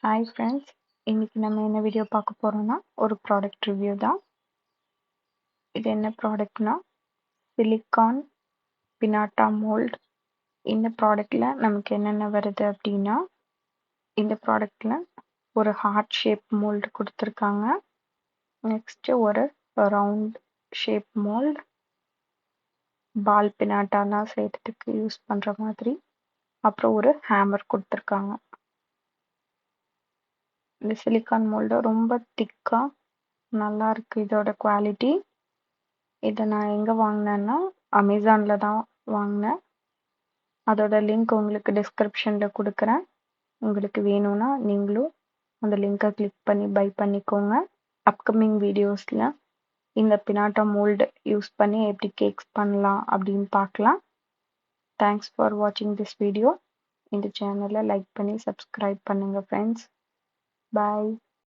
Hi friends, இன்னைக்கு நம்ம என்ன வீடியோ பார்க்க போறோம்னா ஒரு ப்ராடக்ட் ரிவ்யூ தான். இது என்ன ப்ராடக்ட்னா சிலிக்கான் பினாட்டா மோல்ட். இந்த ப்ராடக்ட்ல நமக்கு என்னென்ன வருது அப்படின்னா, இந்த ப்ராடக்ட்ல ஒரு ஹார்ட் ஷேப் மோல்டு கொடுத்துருக்காங்க. நெக்ஸ்ட் ஒரு ரவுண்ட் ஷேப் மோல்டு, பால் பினாட்டாலாம் செய்யறதுக்கு யூஸ் பண்ற மாதிரி. அப்புறம் ஒரு ஹேமர் கொடுத்துருக்காங்க. இந்த சிலிக்கான் மோல்டு ரொம்ப திக்கா நல்லா இருக்கு. இதோட குவாலிட்டி. இதை நான் எங்கே வாங்கினேன்னா அமேசானில் தான் வாங்கினேன். அதோட லிங்க் உங்களுக்கு டிஸ்கிரிப்ஷனில் கொடுக்குறேன். உங்களுக்கு வேணும்னா நீங்களும் அந்த லிங்கை கிளிக் பண்ணி பை பண்ணிக்கோங்க. அப்கமிங் வீடியோஸில் இந்த பினாட்டா மோல்டு யூஸ் பண்ணி எப்படி கேக்ஸ் பண்ணலாம் அப்படின்னு பார்க்கலாம். தேங்க்ஸ் ஃபார் வாட்சிங் திஸ் வீடியோ. இந்த சேனலை லைக் பண்ணி சப்ஸ்கிரைப் பண்ணுங்கள் ஃப்ரெண்ட்ஸ். பாய்.